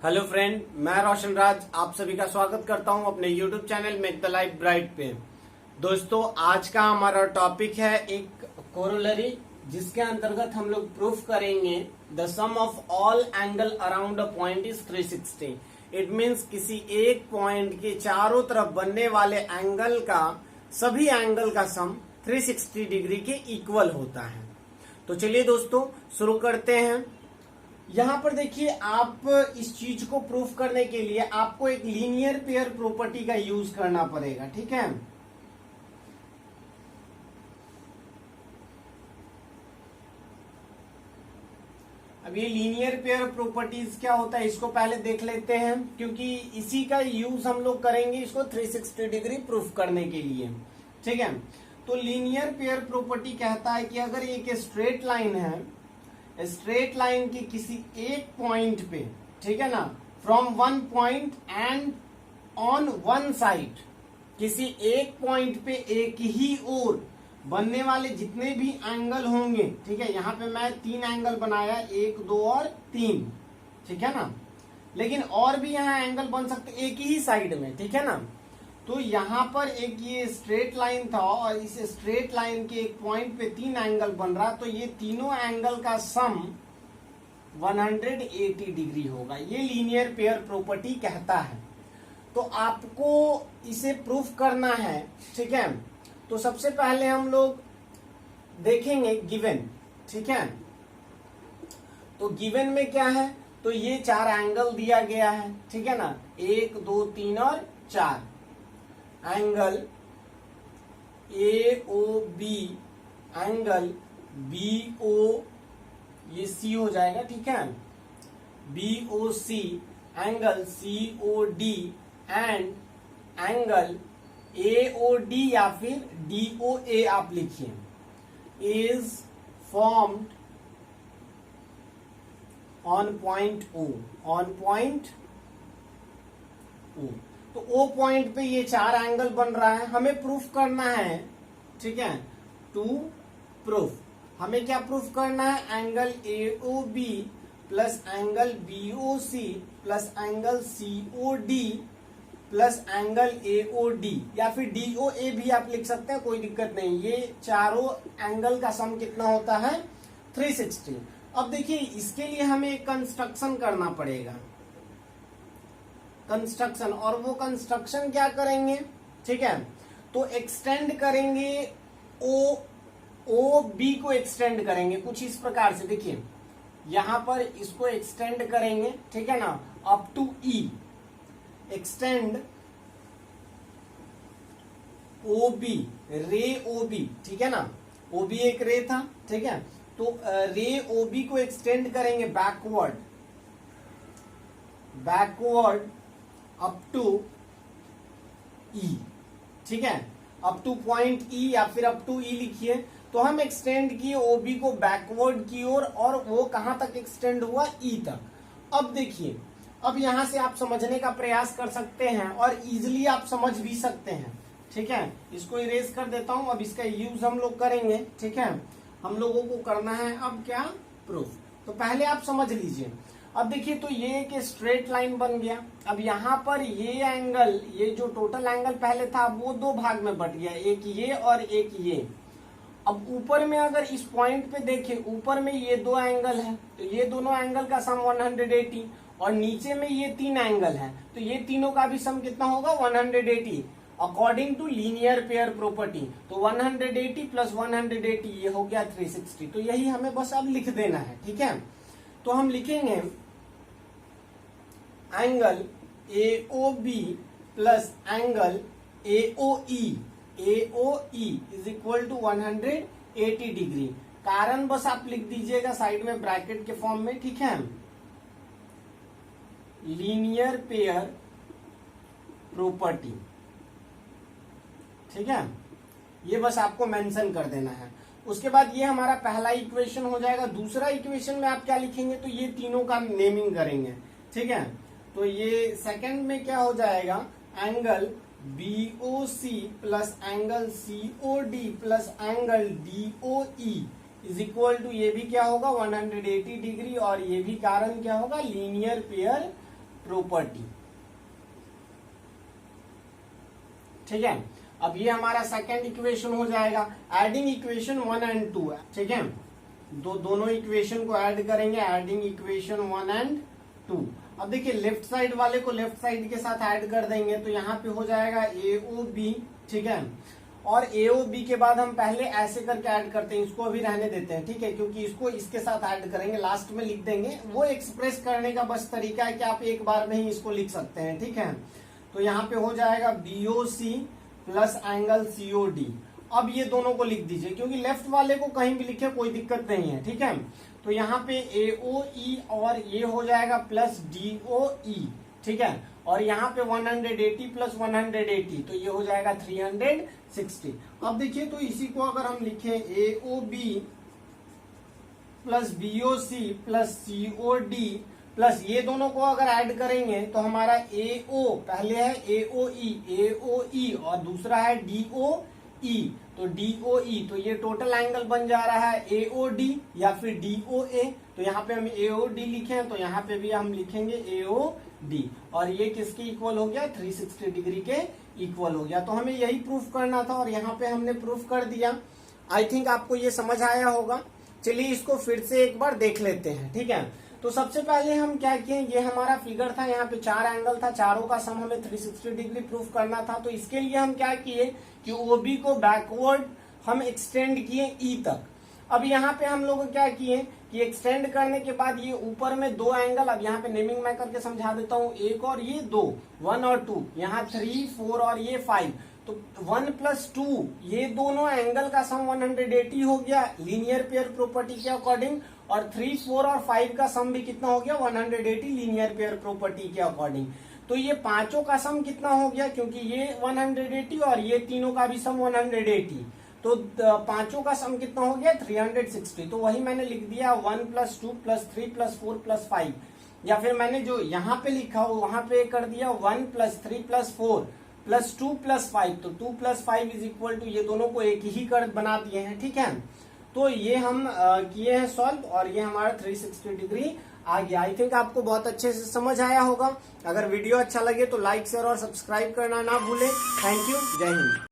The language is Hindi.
हेलो फ्रेंड, मैं रोशन राज आप सभी का स्वागत करता हूं अपने YouTube channel make the life bright पे। दोस्तों, आज का हमारा टॉपिक है एक कोरोलरी, जिसके अंतर्गत हम लोग प्रूफ करेंगे the sum of all angle around a point is 360। It means किसी एक पॉइंट के चारों तरफ बनने वाले एंगल का सभी एंगल का सम 360 डिग्री के इक्वल होता है। तो चलिए दोस्तों शुरू करते हैं। यहां पर देखिए, आप इस चीज को प्रूफ करने के लिए आपको एक लीनियर पेयर प्रॉपर्टी का यूज करना पड़ेगा, ठीक है। अब ये लीनियर पेयर प्रॉपर्टीज क्या होता है, इसको पहले देख लेते हैं, क्योंकि इसी का यूज हम लोग करेंगे इसको 360 डिग्री प्रूफ करने के लिए, ठीक है। तो लीनियर पेयर प्रॉपर्टी कहता है कि अगर एक स्ट्रेट लाइन है, स्ट्रेट लाइन के किसी एक पॉइंट पे, ठीक है ना, from one point and on one side, किसी एक पॉइंट पे एक ही ओर बनने वाले जितने भी एंगल होंगे, ठीक है। यहां पे मैं 3 एंगल बनाया, 1, 2 और 3, ठीक है ना। लेकिन और भी यहां एंगल बन सकते एक ही साइड में, ठीक है ना। तो यहां पर एक ये स्ट्रेट लाइन था और इस स्ट्रेट लाइन के एक पॉइंट पे 3 एंगल बन रहा, तो ये तीनों एंगल का सम 180 डिग्री होगा। ये लीनियर पेयर प्रॉपर्टी कहता है। तो आपको इसे प्रूफ करना है, ठीक है। तो सबसे पहले हम लोग देखेंगे गिवन, ठीक है। तो गिवन में क्या है, तो ये 4 एंगल दिया गया है, ठीक है ना, 1, 2, 3 और 4 एंगल AOB, एंगल BO, ये C हो जाएगा, ठीक है, BOC, angle COD and angle AOD या फिर DOA आप लिखिए, is formed on point O, on point O। तो O पॉइंट पे ये 4 एंगल बन रहा है, हमें प्रूफ करना है, ठीक है। टू प्रूफ हमें क्या प्रूफ करना है, angle AOB plus angle BOC plus angle COD plus angle AOD या फिर DOA भी आप लिख सकते हैं, कोई दिक्कत नहीं। ये चारों एंगल का सम कितना होता है, 360। अब देखिए, इसके लिए हमें एक कंस्ट्रक्शन करना पड़ेगा, कंस्ट्रक्शन। और वो कंस्ट्रक्शन क्या करेंगे, ठीक है। तो एक्सटेंड करेंगे OB को एक्सटेंड करेंगे कुछ इस प्रकार से। देखिए यहां पर इसको एक्सटेंड करेंगे, ठीक है ना, up to E, extend OB, ray OB, ठीक है ना। OB एक रे था, ठीक है। तो रे OB को एक्सटेंड करेंगे backward, backward up to E, ठीक है, अप टू पॉइंट E या फिर अप टू E लिखिए। तो हम एक्सटेंड किए OB को बैकवर्ड की ओर, और वो कहां तक एक्सटेंड हुआ, E तक। अब देखिए, अब यहां से आप समझने का प्रयास कर सकते हैं और इजिली आप समझ भी सकते हैं, ठीक है। इसको इरेज कर देता हूं, अब इसका यूज हम लोग करेंगे, ठीक है। हम लोगों को करना है अब क्या, प्रूफ। तो पहले आप समझ लीजिए। अब देखिए, तो ये एक स्ट्रेट लाइन बन गया। अब यहाँ पर ये एंगल, ये जो टोटल एंगल पहले था वो 2 भाग में बट गया, एक ये और एक ये। अब ऊपर में अगर इस पॉइंट पे देखें, ऊपर में ये 2 एंगल है, तो ये दोनों एंगल का सम 180, और नीचे में ये 3 एंगल है, तो ये तीनों का भी सम कितना होगा, 180 according to linear pair property. तो 180 प्लस 180 ये हो गया 360। तो यही हमें बस अब लिख देना है, ठीक है। तो हम लिखेंगे angle AOB plus angle AOE, AOE is equal to 180 degree. कारण बस आप लिख दीजिएगा साइड में ब्रैकेट के फॉर्म में, ठीक है, लीनियर पेयर प्रॉपर्टी, ठीक है। ये बस आपको मेंशन कर देना है। उसके बाद ये हमारा पहला इक्वेशन हो जाएगा। दूसरा इक्वेशन में आप क्या लिखेंगे, तो ये तीनों का नेमिंग करेंगे, ठीक है। तो ये सेकंड में क्या हो जाएगा, angle BOC plus angle COD plus angle DOE is equal to, ये भी क्या होगा 180 डिग्री, और ये भी कारण क्या होगा लीनियर पेयर प्रॉपर्टी। ठीक है, अब ये हमारा सेकेंड इक्वेशन हो जाएगा। एडिंग इक्वेशन 1 and 2 है। ठीक है, दोनों इक्वेशन को ऐड करेंगे, एडिंग इक्वेशन 1 and 2। अब देखिए लेफ्ट साइड वाले को लेफ्ट साइड के साथ ऐड कर देंगे तो यहाँ पे हो जाएगा AOB। ठीक है, और AOB के बाद हम पहले ऐसे करके ऐड करते हैं, इसको अभी रहने देते हैं। ठीक है, क्योंकि इसको इसके साथ ऐड करेंगे, लास्ट में लिख देंगे। वो एक्सप्रेस करने का बस तरीका है कि आप एक बार में ही इसको लिख सकते हैं। ठीक है, तो यहाँ पे हो जाएगा BOC प्लस एंगल COD। अब ये दोनों को लिख दीजिए, क्योंकि लेफ्ट वाले को कहीं भी लिखे कोई दिक्कत नहीं है। ठीक है, तो यहाँ पे AOE और ये हो जाएगा प्लस DOE। ठीक है, और यहाँ पे 180 प्लस 180 तो ये हो जाएगा 360। अब देखिए तो इसी को अगर हम लिखें AOB plus BOC plus COD plus ये दोनों को अगर ऐड करेंगे तो हमारा AO पहले है AOE और दूसरा है DOE। तो DOE तो ये टोटल एंगल बन जा रहा है AOD या फिर DOA। तो यहाँ पे हम AOD लिखे हैं तो यहाँ पे भी हम लिखेंगे AOD, और ये किसके इक्वल हो गया, 360 डिग्री के इक्वल हो गया। तो हमें यही प्रूफ करना था और यहाँ पे हमने प्रूफ कर दिया। आई थिंक आपको ये समझ आया होगा। चलिए इसको फिर से एक बार देख लेते हैं। ठीक है, तो सबसे पहले हम क्या किए, ये हमारा फिगर था, यहाँ पे 4 एंगल था, चारों का सम हमें 360 डिग्री प्रूफ करना था। तो इसके लिए हम क्या किए कि OB को बैकवर्ड हम एक्सटेंड किए E तक। अब यहाँ पे हम लोग क्या किए कि एक्सटेंड करने के बाद ये ऊपर में 2 एंगल, अब यहाँ पे नेमिंग मैं करके समझा देता हूँ, 1 और ये 2, 1 और 2, यहाँ 3, 4 और ये 5। तो 1 प्लस 2 ये दोनों एंगल का सम 180 हो गया लीनियर पेयर प्रॉपर्टी के अकॉर्डिंग, और 3, 4 और 5 का सम भी कितना हो गया, 180 लीनियर पेयर प्रॉपर्टी के अकॉर्डिंग। तो ये पांचों का सम कितना हो गया, क्योंकि ये 180 और ये तीनों का भी सम 180, तो पांचों का सम कितना हो गया, 360। तो वही मैंने लिख दिया 1 प्लस 2 प्लस 3 प्लस 4 प्लस 5, या फिर मैंने जो यहाँ पे लिखा हो वहां पे कर दिया 1 प्लस 3 प्लस 4 प्लस 2 प्लस 5। तो 2 प्लस 5 इज इक्वल टू, ये दोनों को एक ही कर बना दिए हैं। ठीक है, तो ये हम किए हैं सॉल्व, और ये हमारा 360 डिग्री आ गया। आई थिंक आपको बहुत अच्छे से समझ आया होगा। अगर वीडियो अच्छा लगे तो लाइक शेयर और सब्सक्राइब करना ना भूलें। थैंक यू, जय हिंद।